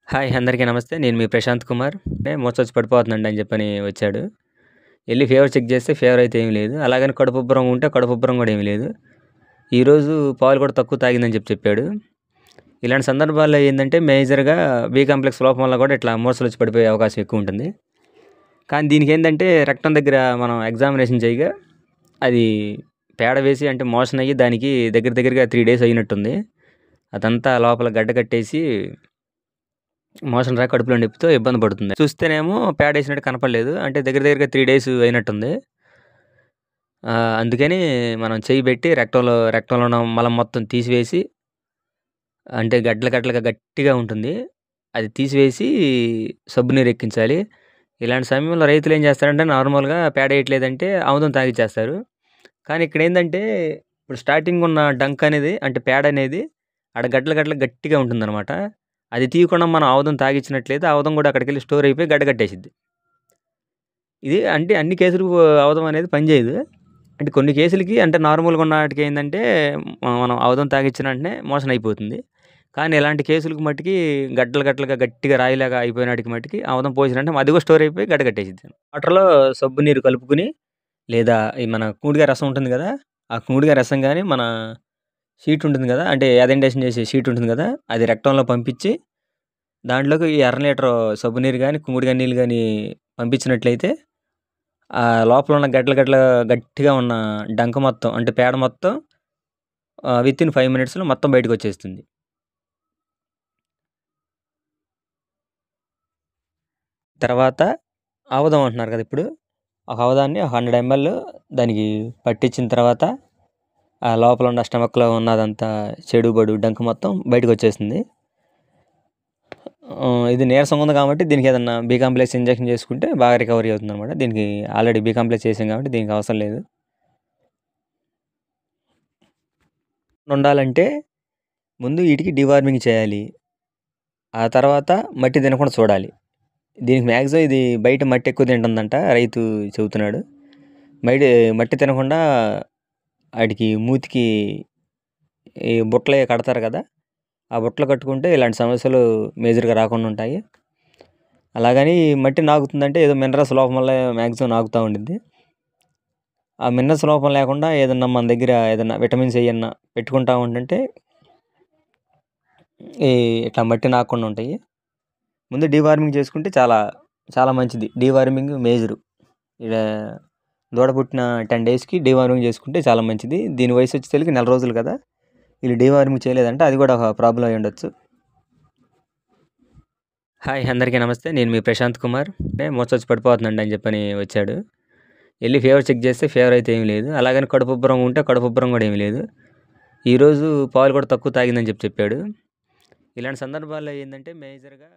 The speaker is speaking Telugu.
హాయ్! అందరికీ నమస్తే. నేను మీ ప్రశాంత్ కుమార్. మోచేవొచ్చి పడిపోతుందండి అని చెప్పని వచ్చాడు. ఎళ్లి ఫీవర్ చెక్ చేస్తే ఫీవర్ అయితే ఏమి లేదు. అలాగని కడుపుబ్బరం ఉంటే కడుపుబ్బరం కూడా ఏమి లేదు. ఈరోజు పాలు కూడా తక్కువ తాగిందని చెప్పాడు. ఇలాంటి సందర్భాల్లో ఏందంటే మేజర్‌గా బి కాంప్లెక్స్ లోపం వల్ల కూడా ఇట్లా మూర్ఛలొచ్చి పడిపోయే అవకాశం ఎక్కువుంటుంది. కానీ దీనికేందంటే రెక్టమ్ దగ్గర మనం ఎగ్జామినేషన్ చేయగా అది పేడ వేసి అంటే మోషన్ అయ్యి దానికి దగ్గరగా 3 డేస్ అయినట్టుంది. అదంతా లోపల గడ్డ కట్టేసి మోషన్ రాక కడుపులో నొప్పితో ఇబ్బంది పడుతుంది. చూస్తేనేమో పేడేసినట్టు కనపడలేదు. అంటే దగ్గరగా 3 డేస్ అయినట్టుంది. అందుకని మనం చెయ్యి పెట్టి రెక్టంలో ఉన్న మలం మొత్తం తీసివేసి అంటే గడ్డలుగా గట్టిగా ఉంటుంది. అది తీసివేసి సబ్బు నీరు ఎక్కించాలి. ఇలాంటి సమయంలో రైతులు ఏం చేస్తారంటే నార్మల్‌గా పేడేయట్లేదంటే ఆముదం తాగిచ్చేస్తారు. కానీ ఇక్కడేందంటే ఇప్పుడు స్టార్టింగ్ ఉన్న డంక్ అనేది అంటే పేడ అనేది ఆడ గడ్డలు గట్టిగా ఉంటుందనమాట. అది తీయకుండా మనం ఆముదం తాగిచ్చినట్లయితే ఆముదం కూడా అక్కడికెళ్ళి స్టోర్ అయిపోయి గడ్డ కట్టేసిద్ది. ఇది అంటే అన్ని కేసులకు ఆముదం అనేది పనిచేయదు. అంటే కొన్ని కేసులకి అంటే నార్మల్‌గా ఉన్న ఆటికి ఏందంటే మనం ఆముదం తాగిచ్చిన వెంటనే మోషన్ అయిపోతుంది. కానీ ఇలాంటి కేసులకు మట్టికి గడ్డలుగా గట్టిగా రాయిలాగా అయిపోయినాటికి మట్టికి ఆముదం పోసినంటే అది కూడా స్టోర్ అయిపోయి గడ్డ కట్టేసిద్ది. వాటర్‌లో సబ్బు నీరు కలుపుకొని లేదా ఈ మన కుంకుడుకాయ రసం ఉంటుంది కదా! ఆ కుంకుడుకాయ రసం గాని మన షీట్ ఉంటుంది కదా! అంటే యాదండేషన్ చేసే షీట్ ఉంటుంది కదా! అది రెక్టంలో పంపించి దాంట్లోకి ఈ అర లీటరు సబ్బు నీరు గాని, కుంకుడుకాయ నీళ్ళు గాని పంపించినట్లయితే లోపల ఉన్న గడ్డలు గట్టిగా ఉన్న డంక మొత్తం అంటే పేడ మొత్తం వితిన్ 5 మినిట్స్‌లో మొత్తం బయటకొచ్చేస్తుంది. తర్వాత ఆముదం అంటున్నారు కదా! ఇప్పుడు ఒక ఆముదాన్ని 100 ఎంఎల్ దానికి పట్టించిన తర్వాత ఆ లోపల ఉన్న స్టమక్‌లో ఉన్నదంతా చెడు, బడు డంక్ మొత్తం బయటకొచ్చేస్తుంది. ఇది నీరసంగా ఉంది కాబట్టి దీనికి ఏదన్నా బి కాంప్లెక్స్ ఇంజెక్షన్ చేసుకుంటే బాగా రికవరీ అవుతుందనమాట. దీనికి ఆల్రెడీ బి కాంప్లెక్స్ చేసాం కాబట్టి దీనికి అవసరం లేదు. ఉండాలంటే ముందు వీటికి డీవార్మింగ్ చేయాలి. ఆ తర్వాత మట్టి తినకుండా చూడాలి. దీనికి మాక్సిమం ఇది బయట మట్టి ఎక్కువ తింటుందంట రైతు చెబుతున్నాడు. మట్టి తినకుండా ఆటికి మూతికి ఈ బుట్టలయి కడతారు కదా! ఆ బుట్టలు కట్టుకుంటే ఇలాంటి సమస్యలు మేజర్‌గా రాకుండా ఉంటాయి. అలాగని మట్టి నాకుతుందంటే ఏదో మినరల్స్ లోపం వల్లే మాక్సిమం నాకుతా ఉండిద్ది. ఆ మినరల్స్ లోపం లేకుండా ఏదన్నా మన దగ్గర ఏదన్నా విటమిన్స్ ఎయన్నా పెట్టుకుంటా ఉండంటే ఈ ఇట్లా మట్టి నాకకుండా ఉంటాయి. ముందు డీవార్మింగ్ చేసుకుంటే చాలా మంచిది. Deworming major. ఈడ దూడ పుట్టిన 10 డేస్‌కి డీవార్మింగ్ చేసుకుంటే చాలా మంచిది. దీని వయసు వచ్చేసరికి నెల రోజులు కదా! వీళ్ళు డీవార్మింగ్ చేయలేదంటే అది కూడా ఒక ప్రాబ్లమ్ అయ్యుండొచ్చు. హాయ్! అందరికీ నమస్తే. నేను మీ ప్రశాంత్ కుమార్. మోచేవొచ్చి పడిపోతుందండి అని చెప్పని వచ్చాడు. ఎళ్లి ఫీవర్ చెక్ చేస్తే ఫీవర్ అయితే ఏమి లేదు. అలాగని కడుపుబ్బరం ఉంటే కడుపుబ్బరం కూడా ఏమి లేదు. ఈరోజు పాలు కూడా తక్కువ తాగిందని చెప్పాడు. ఇలాంటి సందర్భాల్లో ఏందంటే మేజర్‌గా